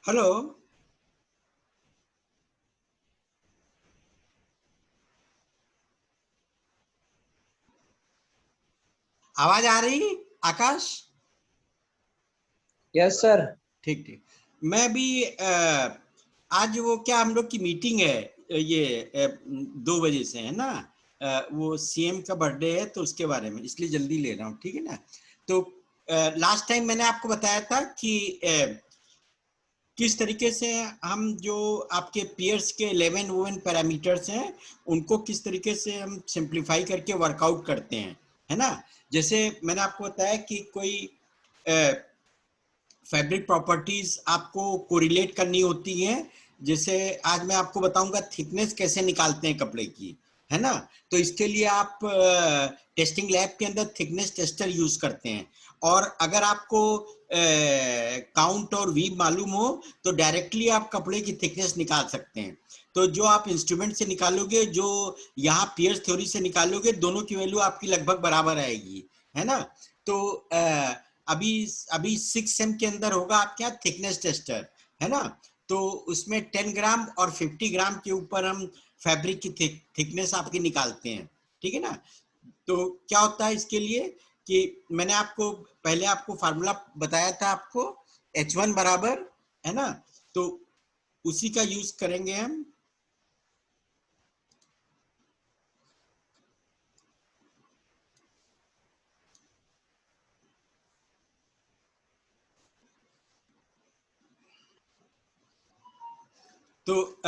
Hello. आवाज आ रही आकाश? Yes sir. ठीक ठीक। मैं भी आज वो क्या हम लोग की मीटिंग है, ये 2 बजे से है ना। वो सीएम का बर्थडे है तो उसके बारे में इसलिए जल्दी ले रहा हूँ, ठीक है ना। तो लास्ट टाइम मैंने आपको बताया था कि किस तरीके से हम जो आपके पियर्स के 11 वोवन पैरामीटर्स हैं उनको किस तरीके से हम सिंप्लीफाई करके वर्कआउट करते हैं, है ना। जैसे मैंने आपको बताया कि कोई फैब्रिक प्रॉपर्टीज आपको कोरिलेट करनी होती हैं। जैसे आज मैं आपको बताऊंगा थिकनेस कैसे निकालते हैं कपड़े की, है ना। तो इसके लिए आप टेस्टिंग लैब के अंदर थिकनेस टेस्टर यूज करते हैं। और अगर आपको काउंट और वी मालूम हो तो डायरेक्टली आप कपड़े की थिकनेस निकाल सकते हैं। तो जो आप इंस्ट्रूमेंट से निकालोगे, जो यहाँ पियर्स थ्योरी से निकालोगे, दोनों की वैल्यू आपकी लगभग बराबर आएगी, है ना। तो अभी अभी 6 सेम के अंदर होगा आपके यहाँ थिकनेस टेस्टर, है ना। तो उसमें 10 ग्राम और 50 ग्राम के ऊपर हम फैब्रिक की थिकनेस आपकी निकालते हैं, ठीक है ना। तो क्या होता है इसके लिए कि मैंने आपको पहले आपको फार्मूला बताया था आपको, H1 बराबर, है ना। तो उसी का यूज करेंगे हम। तो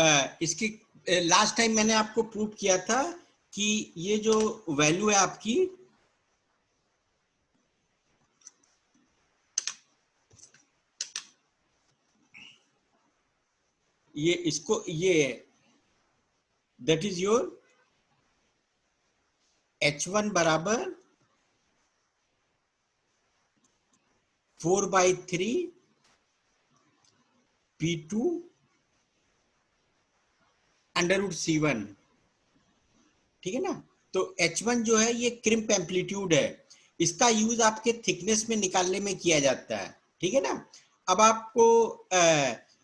इसकी लास्ट टाइम मैंने आपको प्रूव किया था कि ये जो वैल्यू है आपकी, ये इसको ये दैट इज योर H1 बराबर 4/3 P2 √C1, ठीक है ना। तो H1 जो है ये क्रिम्प एम्पलीट्यूड है, इसका यूज आपके थिकनेस में निकालने में किया जाता है, ठीक है ना। अब आपको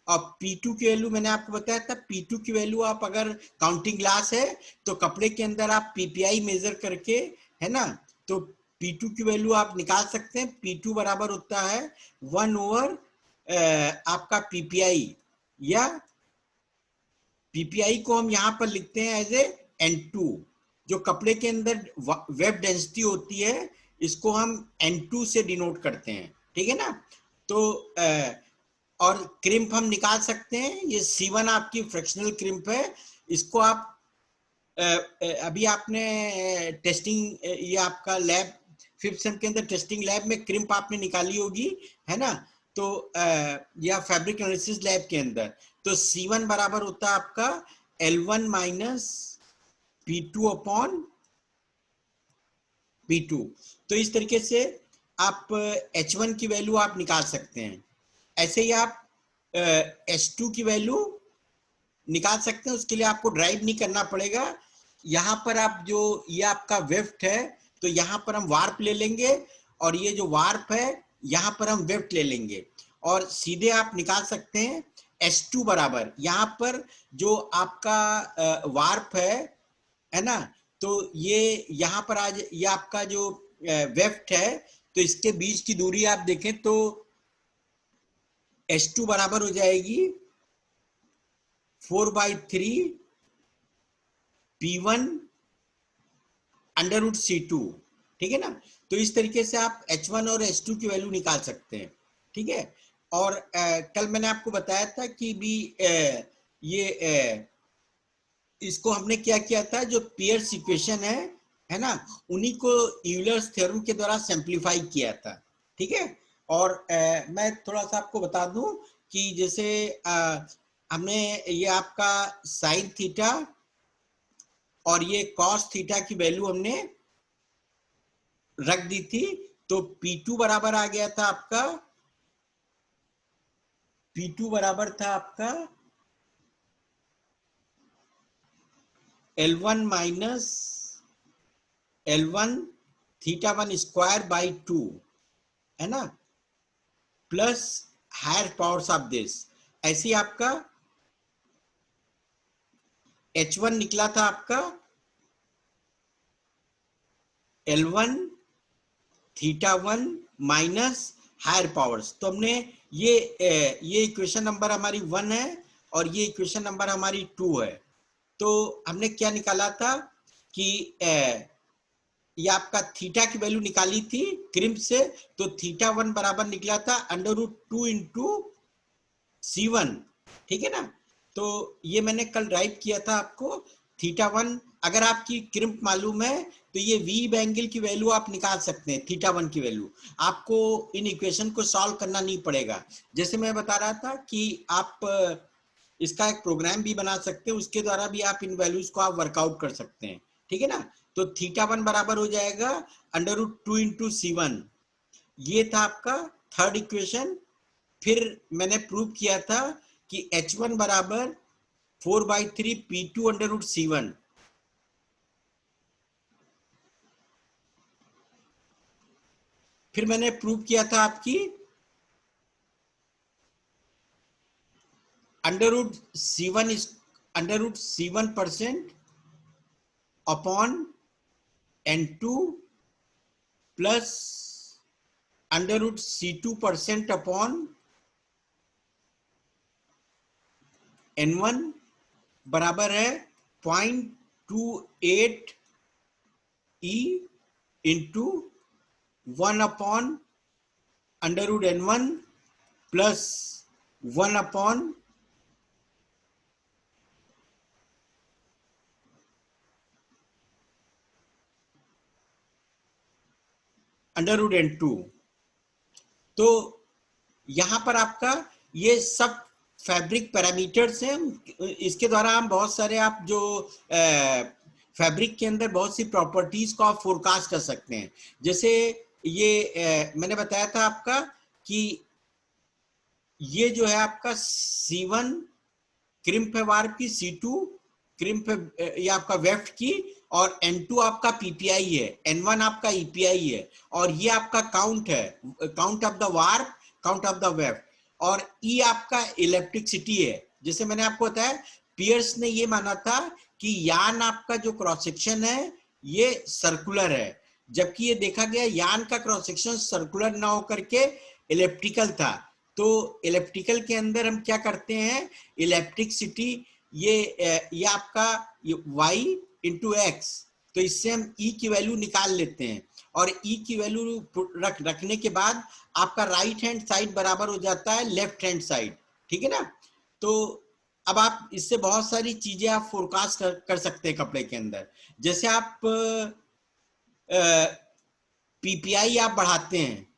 और P2 की वैल्यू मैंने आपको बताया था, P2 की वैल्यू आप अगर काउंटिंग ग्लास है तो कपड़े के अंदर आप PPI मेजर करके, है ना, तो P2 की वैल्यू आप निकाल सकते हैं। P2 बराबर होता है 1/, आपका PPI, या पीपीआई को हम यहां पर लिखते हैं एज ए N2। जो कपड़े के अंदर वेब डेंसिटी होती है इसको हम N2 से डिनोट करते हैं, ठीक है ना। तो और क्रिम्प हम निकाल सकते हैं, ये C1 आपकी फ्रैक्शनल क्रिम्प है। इसको आप अभी आपने टेस्टिंग, ये आपका लैब 5th सेम के अंदर टेस्टिंग लैब में क्रिम्प आपने निकाली होगी, है ना। तो या फैब्रिक एनालिसिस लैब के अंदर, तो C1 बराबर होता है आपका L1 minus P2 upon P2। तो इस तरीके से आप H1 की वैल्यू आप निकाल सकते हैं। ऐसे ही आप H2 की वैल्यू निकाल सकते हैं। उसके लिए आपको ड्राइव नहीं करना पड़ेगा। यहाँ पर आप जो ये आपका वेफ्ट है तो यहाँ पर हम वार्प ले लेंगे, और ये जो वार्प है यहाँ पर हम वेफ्ट ले लेंगे, और सीधे आप निकाल सकते हैं H2 बराबर, यहाँ पर जो आपका वार्प है ना। तो ये यहाँ पर आज ये आपका जो वेफ्ट है, तो इसके बीच की दूरी आप देखें तो H2 बराबर हो जाएगी 4/3 P1 √C2, ठीक है ना। तो इस तरीके से आप H1 और H2 की वैल्यू निकाल सकते हैं, ठीक है। और कल मैंने आपको बताया था कि भी ये इसको हमने क्या किया था, जो पियर्स इक्वेशन है ना, उन्हीं को यूलर्स थ्योरम के द्वारा सिंप्लीफाई किया था, ठीक है। और मैं थोड़ा सा आपको बता दूं कि जैसे हमने ये आपका साइन थीटा और ये कॉस थीटा की वैल्यू हमने रख दी थी। तो P2 बराबर आ गया था आपका, P2 बराबर था आपका L1 minus L1 θ1 square by 2, है ना, plus higher powers of this. ऐसे ही आपका H1 निकला था आपका L1 θ1 माइनस हायर पावर्स। तो हमने ये इक्वेशन नंबर हमारी 1 है और ये इक्वेशन नंबर हमारी 2 है। तो हमने क्या निकाला था कि ये आपका थीटा की वैल्यू निकाली थी क्रिम्प से, तो θ1 बराबर निकला था √2 इंटू C1, ठीक है ना। तो ये मैंने कल ड्राइव किया था आपको। θ1 अगर आपकी क्रिम्प मालूम है तो ये वी एंगल की वैल्यू आप निकाल सकते हैं, θ1 की वैल्यू। आपको इन इक्वेशन को सॉल्व करना नहीं पड़ेगा। जैसे मैं बता रहा था कि आप इसका एक प्रोग्राम भी बना सकते हैं, उसके द्वारा भी आप इन वैल्यूज को आप वर्कआउट कर सकते हैं, ठीक है ना। तो θ1 बराबर हो जाएगा √2 इंटू C1। ये था आपका थर्ड इक्वेशन। फिर मैंने प्रूव किया था कि H1 बराबर 4/3 P2 √C1। फिर मैंने प्रूव किया था आपकी √C1% upon N2 plus √C2% upon N1 बराबर है 0.28 E into 1 upon √N1 plus 1 upon √N2। तो यहां पर आपका ये सब फैब्रिक पैरामीटर्स हैं। इसके द्वारा हम बहुत सारे आप जो फैब्रिक के अंदर बहुत सी प्रॉपर्टीज को आप फोरकास्ट कर सकते हैं। जैसे ये मैंने बताया था आपका कि ये जो है आपका C1 क्रिम्प है वार्प की, C2 क्रिम्प है ये आपका वेफ्ट की, और N2 आपका PPI है, N1 आपका EPI है, और ये आपका काउंट है, count of the warp, count of the weft, और E आपका इलेक्ट्रिसिटी है। जैसे मैंने आपको बताया पियर्स ने ये माना था कि यान आपका जो क्रॉस सेक्शन है ये सर्कुलर है, जबकि ये देखा गया यान का क्रॉस सेक्शन सर्कुलर ना होकर के इलेप्टिकल था। तो इलेप्टिकल के अंदर हम क्या करते हैं, इलेक्ट्रिसिटी ये आपका y इंटू एक्स, तो इससे हम E की वैल्यू निकाल लेते हैं, और E की वैल्यू रखने के बाद आपका राइट हैंड साइड बराबर हो जाता है लेफ्ट हैंड साइड, ठीक है ना। तो अब आप इससे बहुत सारी चीजें आप फोरकास्ट कर सकते हैं कपड़े के अंदर। जैसे आप पीपीआई आप बढ़ाते हैं,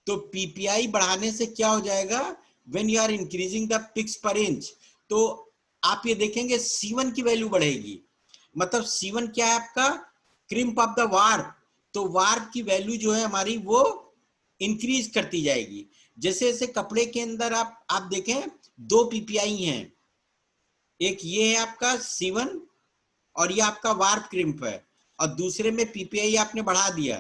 तो पीपीआई बढ़ाने से क्या हो जाएगा, when you are increasing the picks per inch, तो आप ये देखेंगे C1 की वैल्यू बढ़ेगी। मतलब C1 क्या है आपका, क्रिम्प ऑफ द वार्प। तो वार्प की वैल्यू जो है हमारी वो इंक्रीज करती जाएगी। जैसे जैसे कपड़े के अंदर आप देखें 2 पीपीआई हैं, एक ये है आपका C1 और ये आपका वार्प क्रिम्प है, और दूसरे में पीपीआई आपने बढ़ा दिया,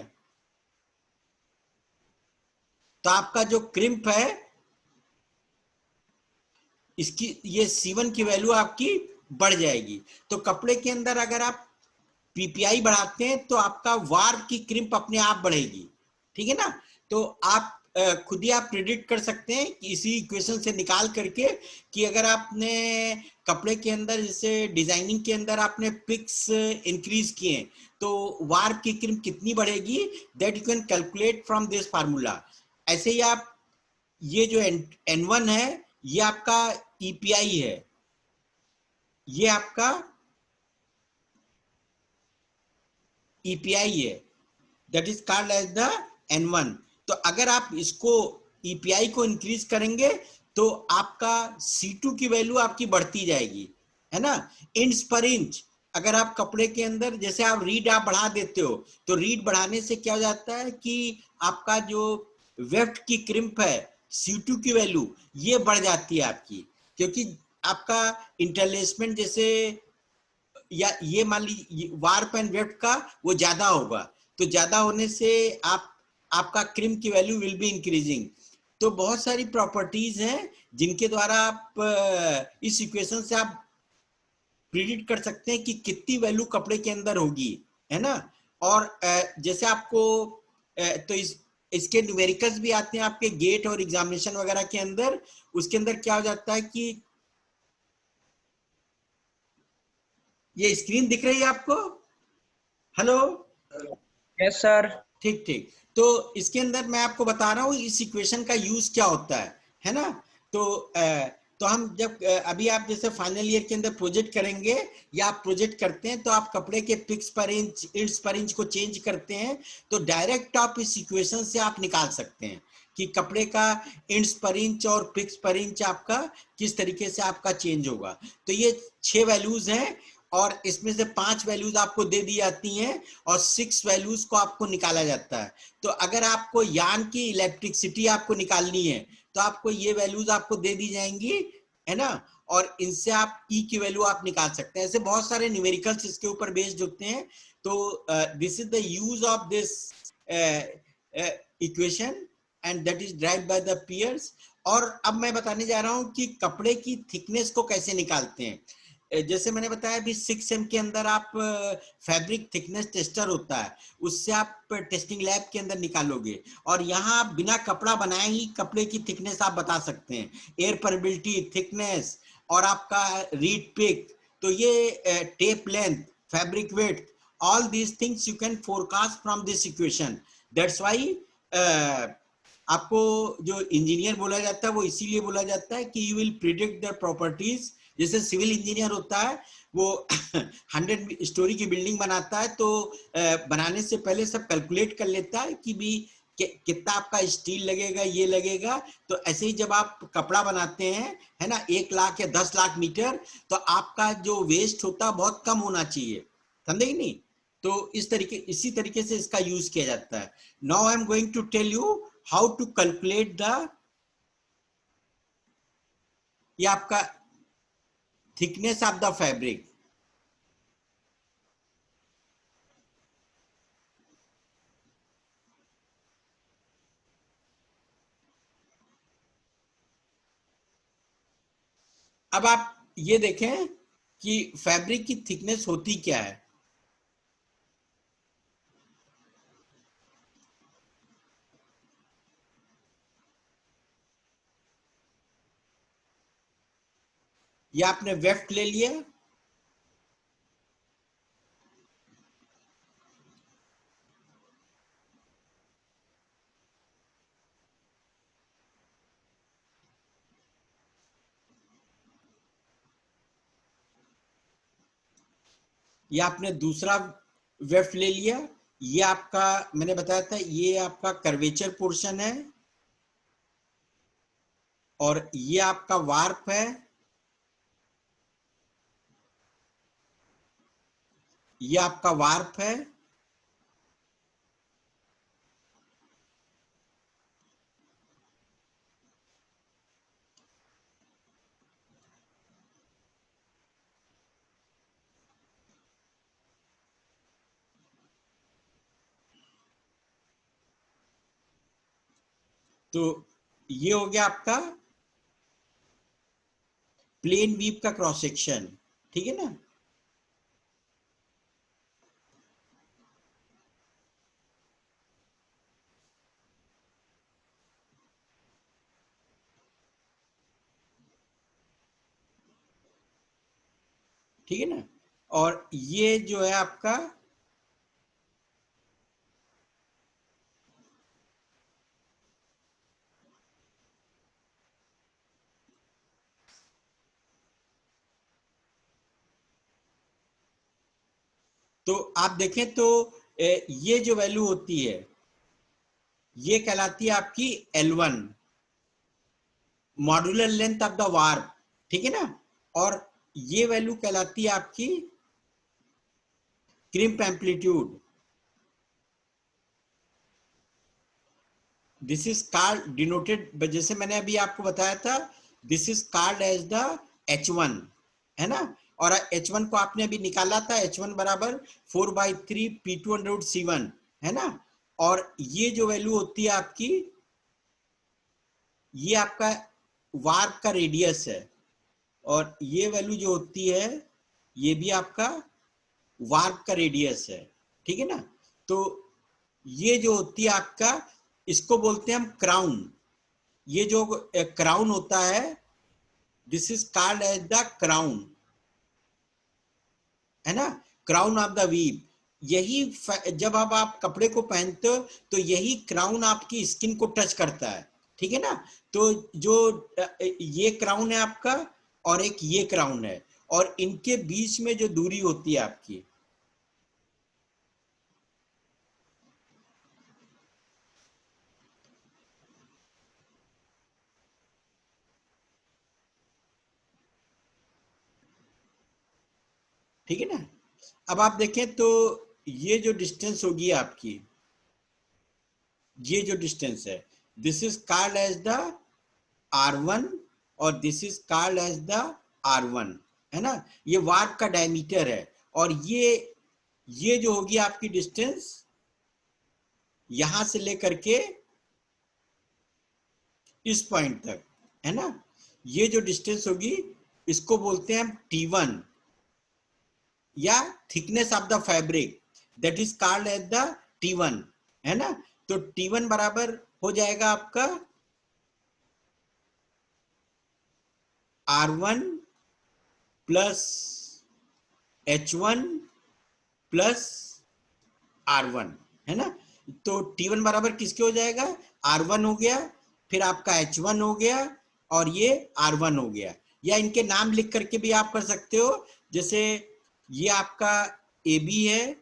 तो आपका जो क्रिम्प है इसकी ये C1 की वैल्यू आपकी बढ़ जाएगी। तो कपड़े के अंदर अगर आप पीपीआई बढ़ाते हैं तो आपका वार्प की क्रिम्प अपने आप बढ़ेगी, ठीक है ना। तो आप खुद ही आप प्रिडिक्ट कर सकते हैं कि इसी इक्वेशन से निकाल करके कि अगर आपने कपड़े के अंदर जैसे डिजाइनिंग के अंदर आपने पिक्स इंक्रीज किए तो वार्प की क्रिम्प कितनी बढ़ेगी, that you can calculate from this formula. ऐसे ही आप ये जो N1 है ये आपका EPI है, ये आपका EPI है, that is called as the N1। तो अगर आप इसको EPI को इंक्रीज करेंगे तो आपका C2 की वैल्यू आपकी बढ़ती जाएगी, है ना। इंच पर इंच अगर आप कपड़े के अंदर जैसे आप रीड आप बढ़ा देते हो, तो रीड बढ़ाने से क्या हो जाता है कि आपका जो वेफ्ट की क्रिम्प है C2 की वैल्यू ये बढ़ जाती है आपकी, क्योंकि आपका इंटरलेसमेंट जैसे या ये मान लीजिए वार्प एंड वेफ्ट का वो ज्यादा होगा, तो ज्यादा होने से आपका क्रिम की वैल्यू विल बी इंक्रीजिंग। तो बहुत सारी प्रॉपर्टीज हैं जिनके द्वारा आप इस इक्वेशन से आप प्रिडिक्ट कर सकते हैं कि कितनी वैल्यू कपड़े के अंदर होगी, है ना। और जैसे आपको तो इसके न्यूमेरिकल्स भी आते हैं आपके गेट और एग्जामिनेशन वगैरह के अंदर। उसके अंदर क्या हो जाता है कि ये स्क्रीन दिख रही है आपको? हेलो? Yes sir. ठीक ठीक। तो इसके अंदर मैं आपको बता रहा हूँ इस इक्वेशन का यूज क्या होता है ना। तो हम जब अभी आप जैसे फाइनल ईयर के अंदर प्रोजेक्ट करेंगे या आप प्रोजेक्ट करते हैं तो आप कपड़े के पिक्स पर इंच, इंच पर इंच को चेंज करते हैं, तो डायरेक्ट आप इस इक्वेशन से आप निकाल सकते हैं कि कपड़े का इंच पर इंच और पिक्स पर इंच आपका किस तरीके से आपका चेंज होगा। तो ये 6 वैल्यूज हैं और इसमें से 5 वैल्यूज आपको दे दी जाती हैं और 6 वैल्यूज को आपको निकाला जाता है। तो अगर आपको यान की इलेक्ट्रिसिटी आपको निकालनी है तो आपको ये वैल्यूज आपको दे दी जाएंगी, है ना। और इनसे आप ई की वैल्यू आप निकाल सकते हैं। ऐसे बहुत सारे न्यूमेरिकल्स इसके ऊपर बेस्ड होते हैं। तो this is the use of this equation and that is derived by the Peirce. और अब मैं बताने जा रहा हूं कि कपड़े की थिकनेस को कैसे निकालते हैं। जैसे मैंने बताया अभी 6M के अंदर आप फैब्रिक थिकनेस टेस्टर होता है, उससे आप टेस्टिंग लैब के अंदर निकालोगे। और यहाँ आप बिना कपड़ा बनाए ही कपड़े की थिकनेस आप बता सकते हैं, एयर परमिबिलिटी, थिकनेस और आपका रीड पिक। तो ये tape length, fabric weight, all these things you can forecast from this equation. That's why आपको जो इंजीनियर बोला जाता है वो इसीलिए बोला जाता है कि you will predict the properties. जैसे सिविल इंजीनियर होता है वो 100 स्टोरी की बिल्डिंग बनाता है, तो बनाने से पहले सब कैलकुलेट कर लेता है कि भी कितना आपका स्टील लगेगा, ये लगेगा। तो ऐसे ही जब आप कपड़ा बनाते हैं, है ना, 1 लाख या 10 लाख मीटर, तो आपका जो वेस्ट होता है बहुत कम होना चाहिए, समझे कि नहीं। तो इसी तरीके से इसका यूज किया जाता है। Now I am going to tell you how to calculate the, ये आपका थिकनेस ऑफ द फैब्रिक। अब आप ये देखें कि फैब्रिक की थिकनेस होती क्या है। ये आपने वेफ्ट ले लिया, ये आपने दूसरा वेफ्ट ले लिया। ये आपका, मैंने बताया था, ये आपका कर्वेचर पोर्शन है और ये आपका वार्प है, ये आपका वार्प है। तो ये हो गया आपका प्लेन वीव का क्रॉस सेक्शन, ठीक है ना। ठीक है ना। और ये जो है आपका, तो आप देखें तो ये जो वैल्यू होती है ये कहलाती है आपकी L1, modular length of the warp, ठीक है ना। और ये वैल्यू कहलाती है आपकी crimp amplitude. This is called denoted, जैसे मैंने अभी आपको बताया था, this is called as the H1, है ना। और H1 को आपने अभी निकाला था, H1 बराबर 4/3 P2/C1, है ना। और ये जो वैल्यू होती है आपकी ये आपका वार्प का रेडियस है, और ये वैल्यू जो होती है ये भी आपका वार्प का रेडियस है, ठीक है ना। तो ये जो होती है आपका, इसको बोलते हैं हम क्राउन। ये जो क्राउन होता है, this is called as the crown, है ना, क्राउन ऑफ द वीव। यही जब अब आप कपड़े को पहनते हो तो यही क्राउन आपकी स्किन को टच करता है, ठीक है ना। तो जो ये क्राउन है आपका, और एक ये क्राउन है, और इनके बीच में जो दूरी होती है आपकी, ठीक है ना। अब आप देखें तो ये जो डिस्टेंस होगी आपकी, ये जो डिस्टेंस है, this is called as the R1, और this is called as the R1, है ना। ये वार्प का डायमीटर है, और ये जो होगी आपकी डिस्टेंस यहां से लेकर के इस पॉइंट तक, है ना, ये जो डिस्टेंस होगी इसको बोलते हैं हम T1, या thickness of the fabric, that is called as the T1, है ना। तो T1 बराबर हो जाएगा आपका R1 plus H1 plus R1, है ना। तो T1 बराबर किसके हो जाएगा, R1 हो गया, फिर आपका H1 हो गया, और ये R1 हो गया। या इनके नाम लिख करके भी आप कर सकते हो, जैसे ये आपका AB है,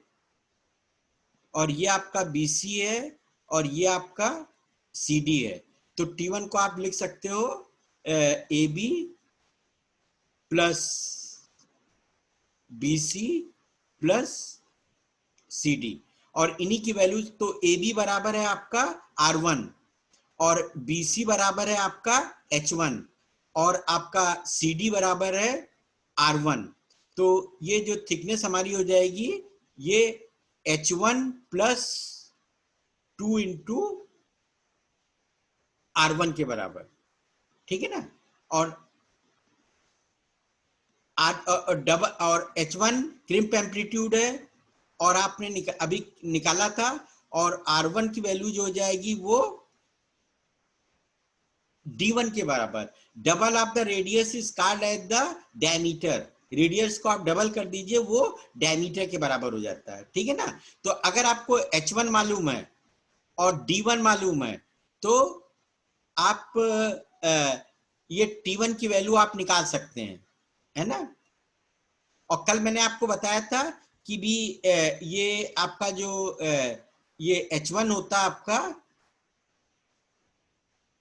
और ये आपका BC है, और ये आपका CD है। तो T1 को आप लिख सकते हो AB plus BC plus CD, और इन्हीं की वैल्यूज, तो AB बराबर है आपका R1, और BC बराबर है आपका H1, और आपका CD बराबर है R1। तो ये जो थिकनेस हमारी हो जाएगी, ये H1 प्लस 2 इंटू R1 के बराबर, ठीक है ना। और डबल, और H1 क्रिम्प एम्पलीट्यूड है, और आपने अभी निकाला था, और R1 की वैल्यू जो हो जाएगी वो D1 के बराबर। Double of the radius is called as the diameter, radius को आप डबल कर दीजिए, वो डायमीटर के बराबर हो जाता है, ठीक है ना। तो अगर आपको H1 मालूम है और D1 मालूम है, तो आप ये T1 की वैल्यू आप निकाल सकते हैं, है ना। और कल मैंने आपको बताया था कि भी ये आपका जो ये H1 होता है आपका,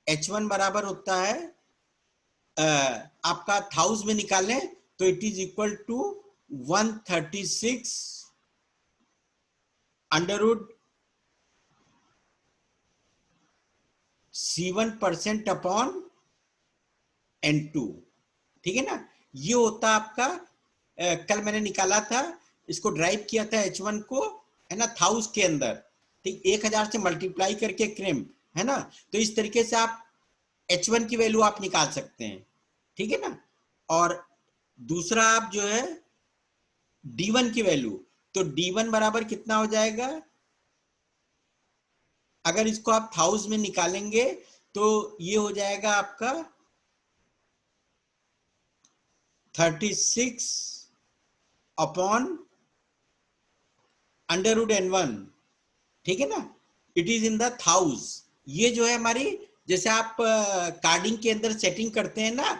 H1 बराबर होता है आपका 1000 में निकालें तो it is equal to 136 under root C1% upon N2, ठीक है ना। ये होता आपका कल मैंने निकाला था, इसको ड्राइव किया था H1 को, है ना, 1000 के अंदर, ठीक, 1000 से मल्टीप्लाई करके क्रिम्प, है ना। तो इस तरीके से आप H1 की वैल्यू आप निकाल सकते हैं, ठीक है ना। और दूसरा आप जो है D1 की वैल्यू, तो D1 बराबर कितना हो जाएगा, अगर इसको आप 1000 में निकालेंगे तो ये हो जाएगा आपका 36 अपॉन अंडर रूट N1, ठीक है ना। It is in the 1000। ये जो है हमारी, जैसे आप कार्डिंग के अंदर सेटिंग करते हैं ना,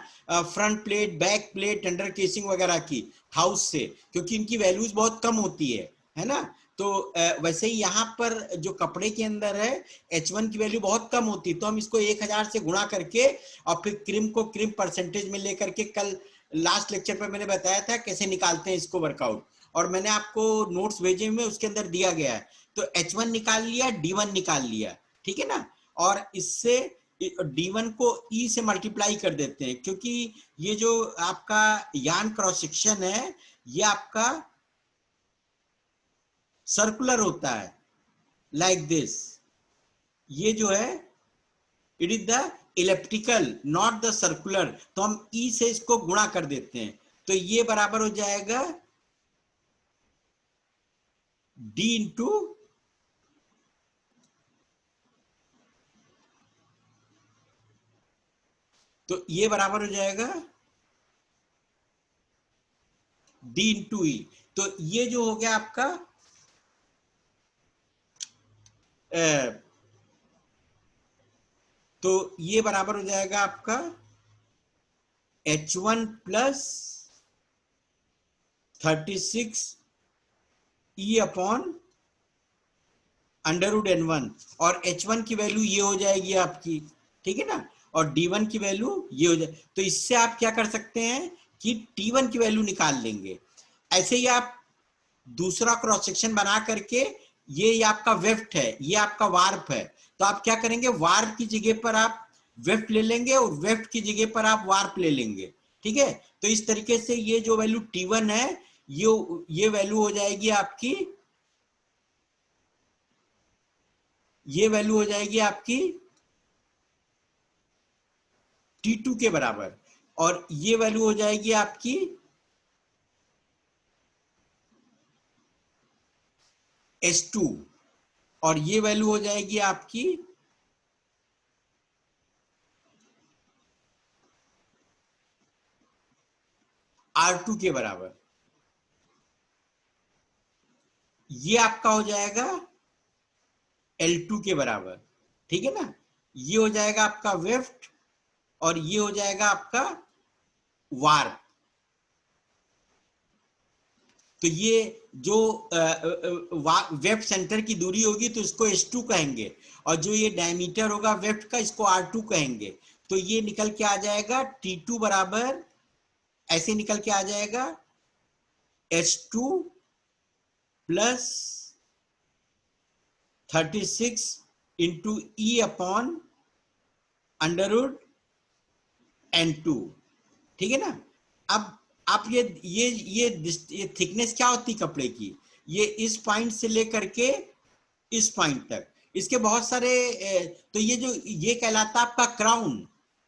front plate, back plate, under casing वगैरह की, 1000 से, क्योंकि इनकी वैल्यूज बहुत कम होती है ना। तो वैसे ही यहाँ पर जो कपड़े के अंदर है H1 की वैल्यू बहुत कम होती है, तो हम इसको 1000 से गुणा करके, और फिर क्रिम को क्रिम परसेंटेज में लेकर के, कल लास्ट लेक्चर पर मैंने बताया था कैसे निकालते हैं इसको वर्कआउट, और मैंने आपको नोट्स भेजे हुए, उसके अंदर दिया गया है। तो H1 निकाल लिया, D1 निकाल लिया, ठीक है ना। और इससे D1 को E से मल्टीप्लाई कर देते हैं, क्योंकि ये जो आपका यान क्रॉस सेक्शन है ये आपका सर्कुलर होता है, लाइक दिस। ये जो है it is the elliptical not the circular, तो हम ई से इसको गुणा कर देते हैं, तो ये बराबर हो जाएगा डी इंटू तो ये बराबर हो जाएगा डी इंटू ई। तो ये जो हो गया आपका तो ये बराबर हो जाएगा आपका H1 प्लस 36 ई अपॉन √n1, और H1 की वैल्यू ये हो जाएगी आपकी, ठीक है ना, और D1 की वैल्यू ये हो जाए। तो इससे आप क्या कर सकते हैं कि T1 की वैल्यू निकाल लेंगे। ऐसे ही आप दूसरा क्रॉस सेक्शन बना करके, ये आपका वेफ्ट है, ये आपका वार्प है, तो आप क्या करेंगे, वार्प की जगह पर आप वेफ्ट ले लेंगे और वेफ्ट की जगह पर आप वार्प ले लेंगे, ठीक है। तो इस तरीके से ये जो वैल्यू T1 है, ये वैल्यू हो जाएगी आपकी, ये वैल्यू हो जाएगी आपकी T2 के बराबर, और ये वैल्यू हो जाएगी आपकी S2, और ये वैल्यू हो जाएगी आपकी R2 के बराबर। ये आपका हो जाएगा L2 के बराबर, ठीक है ना। ये हो जाएगा आपका वेफ्ट और ये हो जाएगा आपका वार्प। तो ये जो वेफ्ट सेंटर की दूरी होगी तो इसको S2 कहेंगे, और जो ये डायमीटर होगा वेफ्ट का, इसको R2 कहेंगे। तो ये निकल के आ जाएगा T2 बराबर, ऐसे निकल के आ जाएगा H2 प्लस 36 इंटू ई अपॉन √n2, ठीक है ना। अब आप ये थिकनेस क्या होती है कपड़े की, ये इस पॉइंट से लेकर के इस पॉइंट तक, इसके बहुत सारे तो ये कहलाता है आपका क्राउन,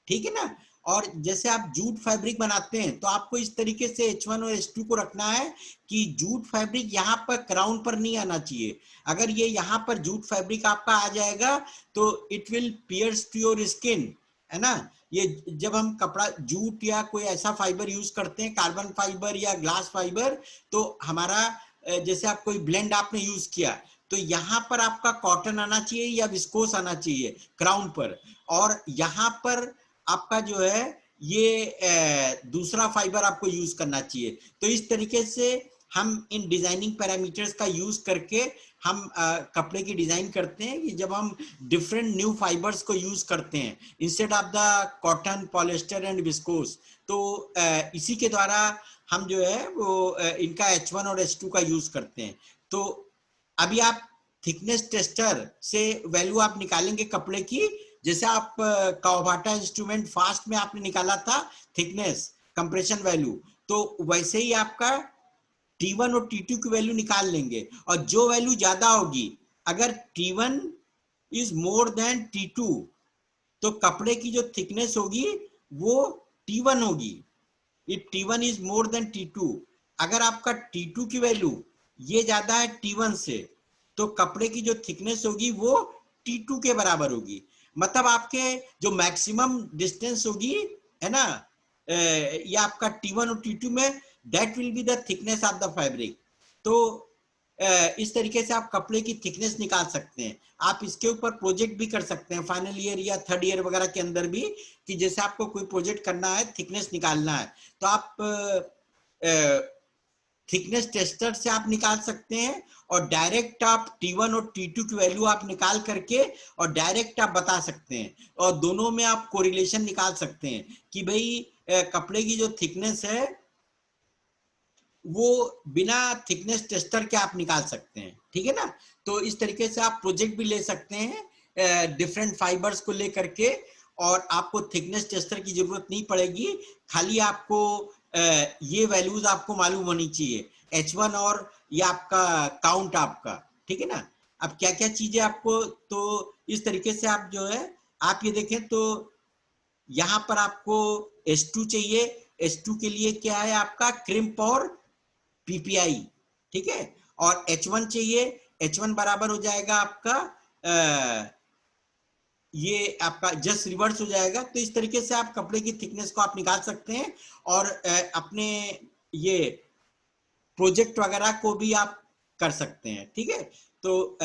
ठीक है ना। और जैसे आप जूट फैब्रिक बनाते हैं तो आपको इस तरीके से H1 और H2 को रखना है कि जूट फैब्रिक यहाँ पर क्राउन पर नहीं आना चाहिए। अगर ये यहाँ पर जूट फैब्रिक आपका आ जाएगा तो it will pierce to your skin, है ना। ये जब हम कपड़ा जूट या कोई ऐसा फाइबर यूज करते हैं, कार्बन फाइबर या ग्लास फाइबर, तो हमारा जैसे आप कोई ब्लेंड आपने यूज किया तो यहाँ पर आपका कॉटन आना चाहिए या विस्कोस आना चाहिए क्राउन पर, और यहाँ पर आपका जो है ये दूसरा फाइबर आपको यूज करना चाहिए। तो इस तरीके से हम इन डिजाइनिंग पैरामीटर्स का यूज करके हम कपड़े की डिजाइन करते हैं कि जब हम डिफरेंट न्यू फाइबर्स को यूज करते हैं instead of the cotton, polyester and viscose, तो इसी के द्वारा हम जो है वो इनका H1 और H2 का यूज करते हैं। तो अभी आप थिकनेस टेस्टर से वैल्यू आप निकालेंगे कपड़े की, जैसे आप कावाबाटा इंस्ट्रूमेंट फास्ट में आपने निकाला था थिकनेस कंप्रेशन वैल्यू, तो वैसे ही आपका T1 और T2 की वैल्यू निकाल लेंगे, और जो वैल्यू ज्यादा होगी, अगर T1 is more than T2 तो कपड़े की जो थिकनेस होगी वो T1 होगी। If T1 is more than T2, अगर आपका T2 की वैल्यू ये ज्यादा है T1 से, तो कपड़े की जो थिकनेस होगी वो T2 के बराबर होगी। मतलब आपके जो मैक्सिमम डिस्टेंस होगी, है ना, ये आपका T1 और T2 में, that will be the thickness of the fabric. तो इस तरीके से आप कपड़े की थिकनेस निकाल सकते हैं। आप इसके ऊपर प्रोजेक्ट भी कर सकते हैं फाइनल ईयर या थर्ड ईयर वगैरह के अंदर भी, कि जैसे आपको कोई प्रोजेक्ट करना है, थिकनेस निकालना है, तो आप थिकनेस टेस्टर से आप निकाल सकते हैं, और डायरेक्ट आप T1 और T2 की वैल्यू आप निकाल करके और डायरेक्ट आप बता सकते हैं, और दोनों में आप कोरिलेशन निकाल सकते हैं कि भाई कपड़े की जो थिकनेस है वो बिना थिकनेस टेस्टर के आप निकाल सकते हैं, ठीक है ना। तो इस तरीके से आप प्रोजेक्ट भी ले सकते हैं डिफरेंट फाइबर्स को लेकर के, और आपको थिकनेस टेस्टर की जरूरत नहीं पड़ेगी, खाली आपको ये वैल्यूज आपको मालूम होनी चाहिए, H1 और ये आपका काउंट आपका, ठीक है ना। अब क्या क्या चीजें आपको, तो इस तरीके से आप जो है आप ये देखें तो यहाँ पर आपको S2 चाहिए, S2 के लिए क्या है आपका क्रिम्प और PPI, ठीक है। और H1 चाहिए, H1 बराबर हो जाएगा आपका ये आपका जस्ट रिवर्स हो जाएगा। तो इस तरीके से आप कपड़े की थिकनेस को आप निकाल सकते हैं और अपने ये प्रोजेक्ट वगैरह को भी आप कर सकते हैं, ठीक है। तो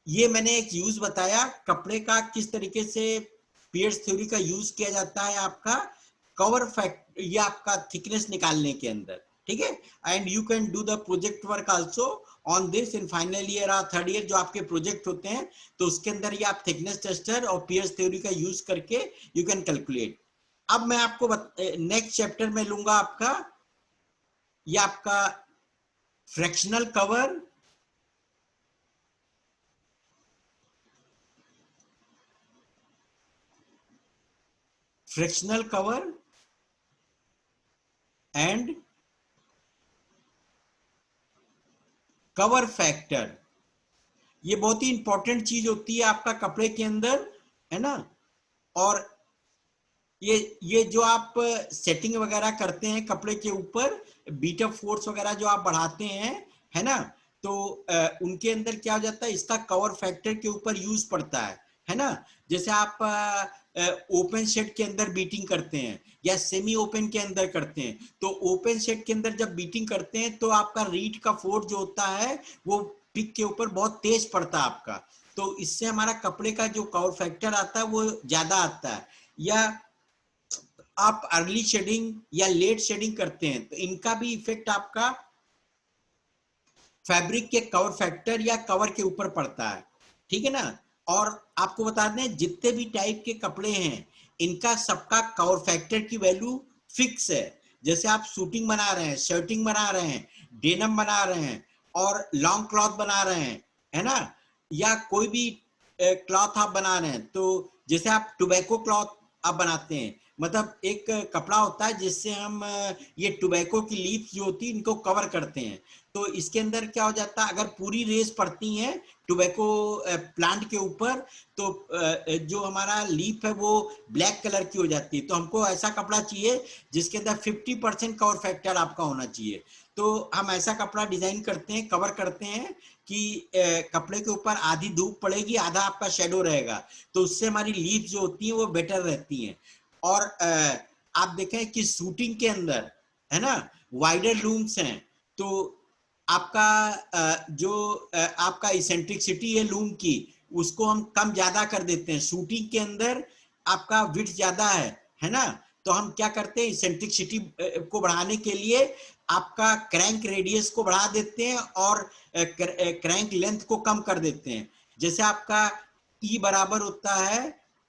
ये मैंने एक यूज बताया कपड़े का, किस तरीके से पियर्स थ्योरी का यूज किया जाता है आपका कवर फैक्ट या आपका थिकनेस निकालने के अंदर, ठीक है। And you can do the project work also on this in final year और थर्ड ईयर, जो आपके प्रोजेक्ट होते हैं तो उसके अंदर ये आप थिकनेस टेस्टर और पियर्स थ्योरी का यूज करके यू कैन कैलकुलेट। अब मैं आपको नेक्स्ट चैप्टर में लूंगा आपका ये आपका fractional cover, fractional cover and cover factor. ये बहुत ही इंपॉर्टेंट चीज होती है आपका कपड़े के अंदर, है ना। और ये जो आप सेटिंग वगैरह करते हैं कपड़े के ऊपर, बीट अप फोर्स वगैरह जो आप बढ़ाते हैं, है ना, तो उनके अंदर क्या हो जाता है, इसका कवर फैक्टर के ऊपर यूज पड़ता है ना। जैसे आप ओपन शेड के अंदर बीटिंग करते हैं या सेमी ओपन के अंदर करते हैं, तो ओपन शेड के अंदर जब बीटिंग करते हैं तो आपका रीड का फोर्स जो होता है वो पिक के ऊपर बहुत तेज पड़ता है आपका, तो इससे हमारा कपड़े का जो कवर फैक्टर आता है वो ज्यादा आता है। या आप अर्ली शेडिंग या लेट शेडिंग करते हैं तो इनका भी इफेक्ट आपका फैब्रिक के कवर फैक्टर या कवर के ऊपर पड़ता है, ठीक है ना। और आपको बता दें जितने भी टाइप के कपड़े हैं इनका सबका कवर फैक्टर की वैल्यू फिक्स है। जैसे आप सूटिंग बना रहे हैं, शर्टिंग बना रहे हैं, डेनम बना रहे हैं और लॉन्ग क्लॉथ बना रहे हैं, है ना, या कोई भी क्लॉथ आप बना रहे हैं, तो जैसे आप टोबैको क्लॉथ आप बनाते हैं, मतलब एक कपड़ा होता है जिससे हम ये टोबैको की लीव्स जो होती है इनको कवर करते हैं, तो इसके अंदर क्या हो जाता है अगर पूरी रेस पड़ती है टोबैको प्लांट के ऊपर तो जो हमारा लीफ है वो ब्लैक कलर की हो जाती है। तो हमको ऐसा कपड़ा चाहिए जिसके अंदर 50% कवर फैक्टर आपका होना चाहिए। तो हम ऐसा कपड़ा डिजाइन करते हैं, कवर करते हैं कि कपड़े के ऊपर आधी धूप पड़ेगी, आधा आपका शेडो रहेगा, तो उससे हमारी लीफ जो होती है वो बेटर रहती हैं। और आप देखें कि शूटिंग के अंदर, है ना, वाइडर लूम्स हैं, तो आपका जो आपका इसेंट्रिसिटी है लूम की उसको हम कम ज्यादा कर देते हैं। शूटिंग के अंदर आपका विड्थ ज्यादा है ना, तो हम क्या करते हैं इसेंट्रिसिटी को बढ़ाने के लिए आपका क्रैंक रेडियस को बढ़ा देते हैं और क्रैंक लेंथ को कम कर देते हैं। जैसे आपका E बराबर होता है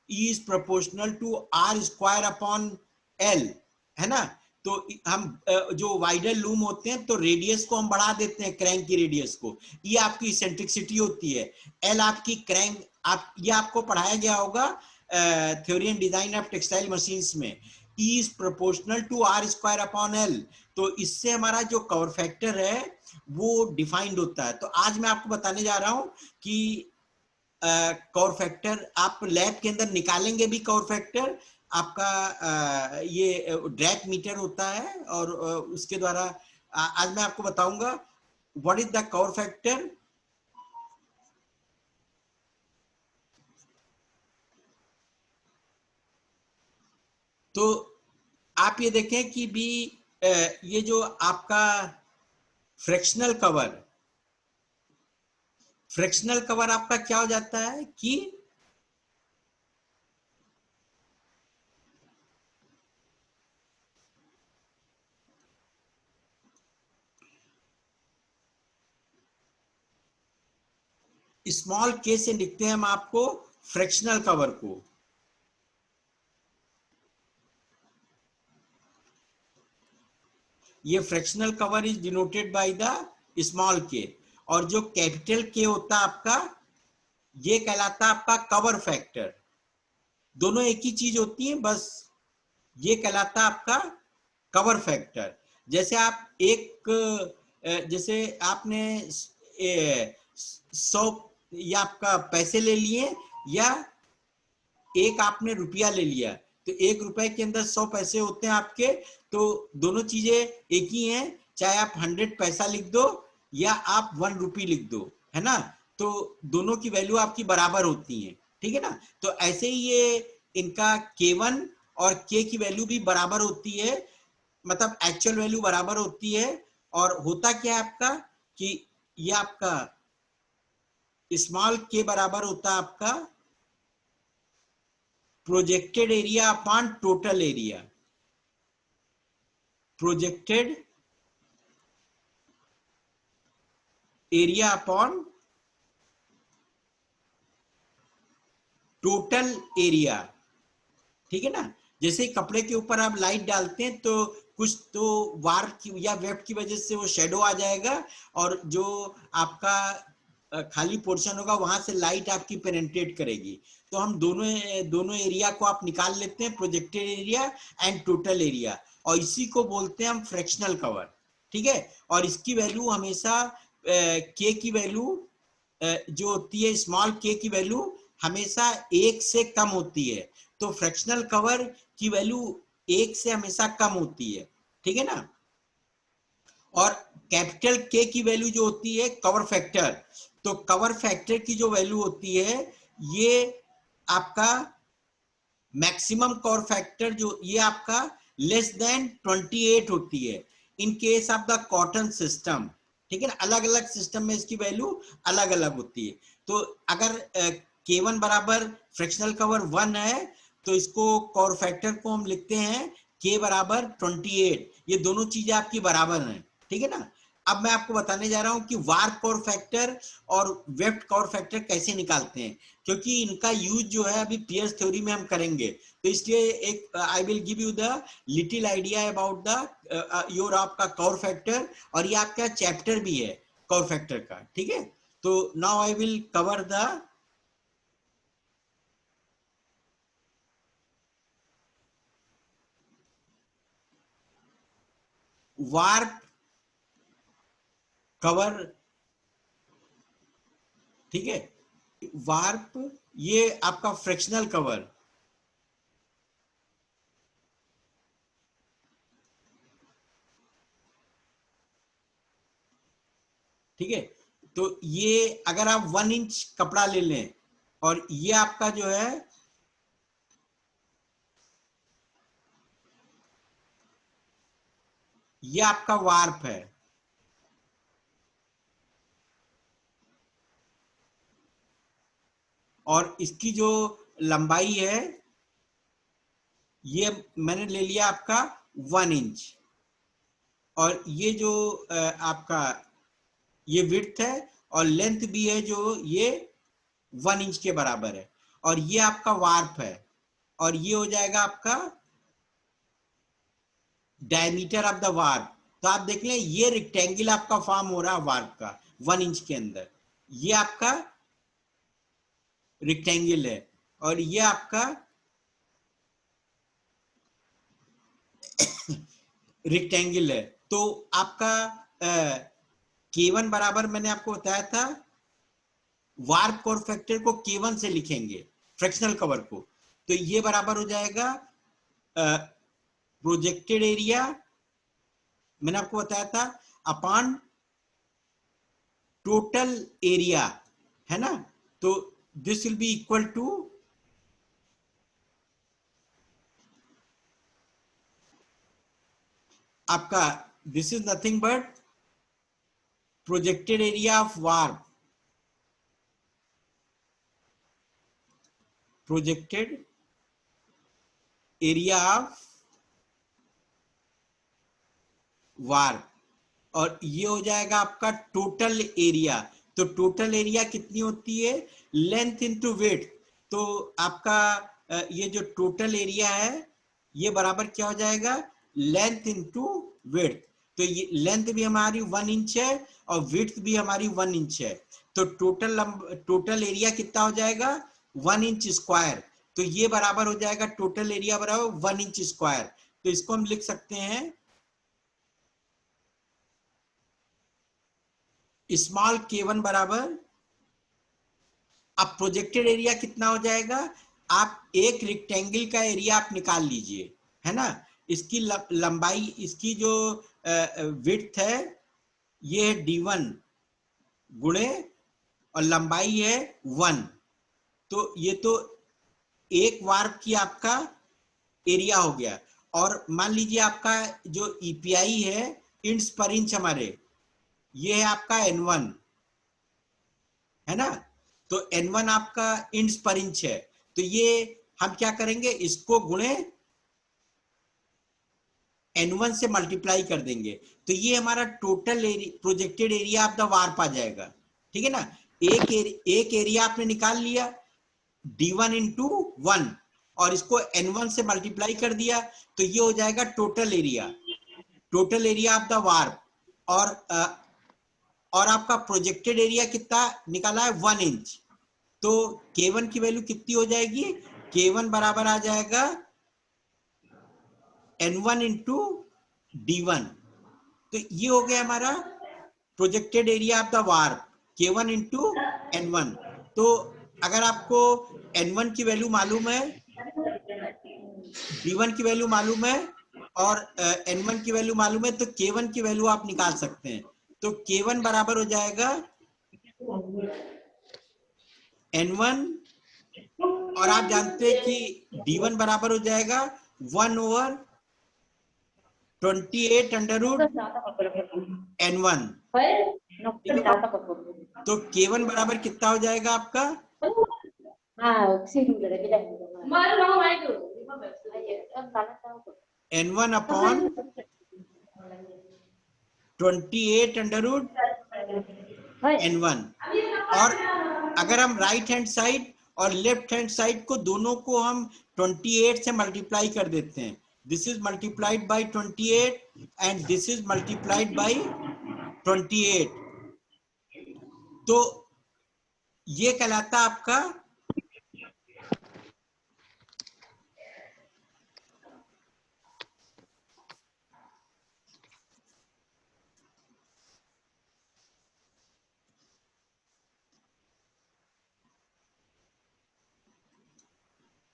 E is proportional to R square upon L, है ना। तो हम जो वाइडर लूम होते हैं तो रेडियस को हम बढ़ा देते हैं, क्रैंक की रेडियस को, ये आपकी इसेंट्रिसिटी होती है। एल आपकी क्रैंक, आप ये आपको पढ़ाया गया होगा theory and design of textile machines में, E is proportional to R square upon L। तो इससे हमारा जो कवर फैक्टर है वो डिफाइंड होता है। तो आज मैं आपको बताने जा रहा हूं कि कवर फैक्टर आप लैब के अंदर निकालेंगे भी कवर फैक्टर आपका ये ड्रैप मीटर होता है और उसके द्वारा आज मैं आपको बताऊंगा what is the cover factor. तो आप ये देखें कि भी ये जो आपका फ्रैक्शनल कवर, फ्रैक्शनल कवर आपका क्या हो जाता है कि स्मॉल के से लिखते हैं हम आपको फ्रैक्शनल कवर को। ये fractional cover is denoted by the small के, और जो कैपिटल के होता है आपका ये कहलाता है आपका कवर फैक्टर। दोनों एक ही चीज होती है, बस ये कहलाता है आपका कवर फैक्टर। जैसे आप एक जैसे आपने 100 या आपका पैसे ले लिए या एक आपने रुपया ले लिया, तो 1 रुपए के अंदर 100 पैसे होते हैं आपके। तो दोनों चीजें एक ही हैं, चाहे आप 100 पैसा लिख दो या आप 1 रुपी लिख दो, है ना। तो दोनों की वैल्यू आपकी बराबर होती है, ठीक है ना। तो ऐसे ही ये इनका K1 और K की वैल्यू भी बराबर होती है, मतलब एक्चुअल वैल्यू बराबर होती है। और होता क्या है आपका कि ये आपका स्मॉल k बराबर होता है आपका projected area upon total area. Projected area upon total area, ठीक है ना। जैसे कपड़े के ऊपर आप लाइट डालते हैं तो कुछ तो वार की या वेब की वजह से वो शेडो आ जाएगा, और जो आपका खाली पोर्शन होगा वहां से लाइट आपकी पेनिट्रेट करेगी। तो हम दोनों एरिया को आप निकाल लेते हैं, projected area and total area, और इसी को बोलते हैं हम फ्रैक्शनल कवर, ठीक है। और इसकी वैल्यू हमेशा के की वैल्यू जो होती है, स्मॉल के की वैल्यू हमेशा 1 से कम होती है। तो फ्रैक्शनल कवर की वैल्यू 1 से हमेशा कम होती है, ठीक है ना। और कैपिटल के की वैल्यू जो होती है कवर फैक्टर, तो कवर फैक्टर की जो वैल्यू होती है ये आपका मैक्सिमम कवर फैक्टर जो ये आपका लेस देन 28 होती है in case of the cotton system, ठीक है ना। अलग अलग सिस्टम में इसकी वैल्यू अलग अलग होती है। तो अगर K1 बराबर फ्रैक्शनल कवर 1 है तो इसको कवर फैक्टर को हम लिखते हैं K बराबर 28। ये दोनों चीजें आपकी बराबर हैं, ठीक है ना। अब मैं आपको बताने जा रहा हूं कि वार्प कवर फैक्टर और वेफ्ट कवर फैक्टर कैसे निकालते हैं, क्योंकि इनका यूज जो है अभी पियर्स थ्योरी में हम करेंगे। तो इसलिए एक I will give you the little idea about the your आपका कवर फैक्टर, और ये आपका चैप्टर भी है कवर फैक्टर का, ठीक है। तो now I will cover the warp cover, ठीक है। वार्प ये आपका फ्रैक्शनल कवर, ठीक है। तो ये अगर आप 1 इंच कपड़ा ले लें और ये आपका जो है ये आपका वार्प है, और इसकी जो लंबाई है ये मैंने ले लिया आपका 1 इंच, और ये जो आपका ये विड्थ है और लेंथ भी है जो ये 1 इंच के बराबर है, और ये आपका वार्प है, और ये हो जाएगा आपका डायमीटर ऑफ द वार्प। तो आप देख लें ये रेक्टेंगल आपका फॉर्म हो रहा है वार्प का 1 इंच के अंदर, ये आपका रेक्टेंगल है, और ये आपका रेक्टेंगल है। तो आपका K1 बराबर मैंने आपको बताया था, वार्प कवर फैक्टर को K1 से लिखेंगे फ्रैक्शनल कवर को, तो ये बराबर हो जाएगा प्रोजेक्टेड एरिया, मैंने आपको बताया था, अपॉन टोटल एरिया, है ना। तो this will be equal to आपका, this is nothing but projected area of warp, projected area of warp, और ये हो जाएगा आपका टोटल एरिया। तो टोटल एरिया कितनी होती है, लेंथ इंटू विड्थ। तो आपका ये जो टोटल एरिया है ये बराबर क्या हो जाएगा, लेंथ इंटू विड्थ। तो ये लेंथ भी हमारी 1 इंच है और विड्थ भी हमारी 1 इंच है। तो टोटल एरिया कितना हो जाएगा, 1 इंच स्क्वायर। तो ये बराबर हो जाएगा टोटल एरिया बराबर 1 इंच स्क्वायर। तो इसको हम लिख सकते हैं स्मॉल K1 बराबर, अब प्रोजेक्टेड एरिया कितना हो जाएगा, आप एक रेक्टेंगल का एरिया आप निकाल लीजिए, है ना। इसकी लंबाई, इसकी जो विड्थ है ये है d1 गुणे और लंबाई है 1, तो ये तो एक वार्प की आपका एरिया हो गया। और मान लीजिए आपका जो ईपीआई है इंच पर इंच हमारे, ये है आपका n1, है ना। तो n1 आपका इंच पर इंच है, तो ये हम क्या करेंगे, इसको गुणे n1 से मल्टीप्लाई कर देंगे, तो ये हमारा total projected area of the warp आ जाएगा, ठीक है ना। एक एरिया आपने निकाल लिया d1 इंटू 1 और इसको n1 से मल्टीप्लाई कर दिया, तो ये हो जाएगा total area of the warp. और आपका प्रोजेक्टेड एरिया कितना निकाला है, 1 इंच। तो K1 की वैल्यू कितनी हो जाएगी, K1 बराबर आ जाएगा N1 इंटू D1। तो ये हो गया हमारा projected area of the warp, K1 into N1। तो अगर आपको N1 की वैल्यू मालूम है, D1 की वैल्यू मालूम है और N1 की वैल्यू मालूम है, तो K1 की वैल्यू आप निकाल सकते हैं। तो K1 बराबर हो जाएगा N1, और आप जानते हैं कि D1 बराबर हो जाएगा 1/28 अंडर रूट N1, ठीक है। तो K1 बराबर कितना हो जाएगा आपका, N1 upon 28 under root N1। और अगर हम राइट हैंड साइड और लेफ्ट हैंड साइड को दोनों को हम 28 से मल्टीप्लाई कर देते हैं, this is multiplied by 28 and this is multiplied by 28, तो ये कहलाता आपका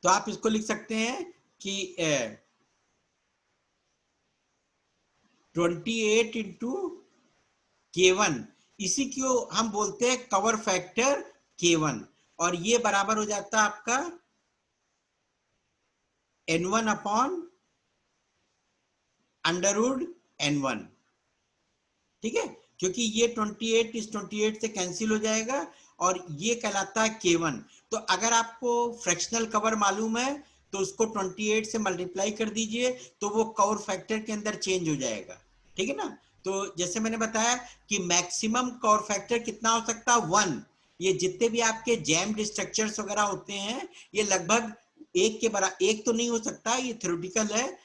तो आप इसको लिख सकते हैं कि 28 इंटू K1, इसी को हम बोलते हैं कवर फैक्टर K1, और ये बराबर हो जाता है आपका N1 upon under root N1, ठीक है। क्योंकि ये 28 इस 28 से कैंसिल हो जाएगा और ये कहलाता है K1। तो अगर आपको फ्रैक्शनल कवर मालूम है तो उसको 28 से मल्टीप्लाई कर दीजिए, तो वो कवर फैक्टर के अंदर चेंज हो जाएगा, ठीक है ना। तो जैसे मैंने बताया कि मैक्सिमम कवर फैक्टर कितना हो सकता है, 1। ये जितने भी आपके जैम्ड स्ट्रक्चर्स वगैरह होते हैं ये लगभग एक के बराबर, एक तो नहीं हो सकता, ये थ्योरेटिकल है।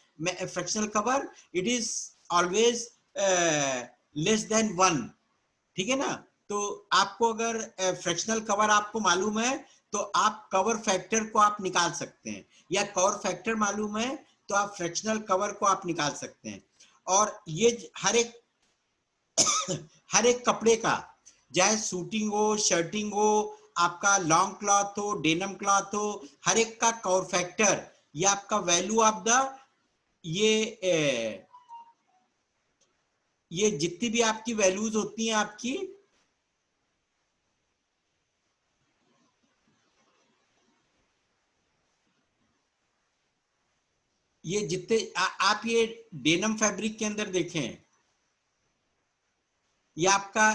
Fractional cover it is always less than 1, ठीक है ना। तो आपको अगर फ्रैक्शनल कवर आपको मालूम है तो आप कवर फैक्टर को आप निकाल सकते हैं, या कवर फैक्टर मालूम है तो आप फ्रैक्शनल कवर को आप निकाल सकते हैं। और ये हर एक कपड़े का, चाहे सूटिंग हो, शर्टिंग हो, आपका लॉन्ग क्लॉथ हो, डेनम क्लॉथ हो, हर एक का कवर फैक्टर, ये आपका वैल्यू ऑफ द, ये जितनी भी आपकी वैल्यूज होती हैं आपकी, ये जितने आप ये डेनम फैब्रिक के अंदर देखें, ये आपका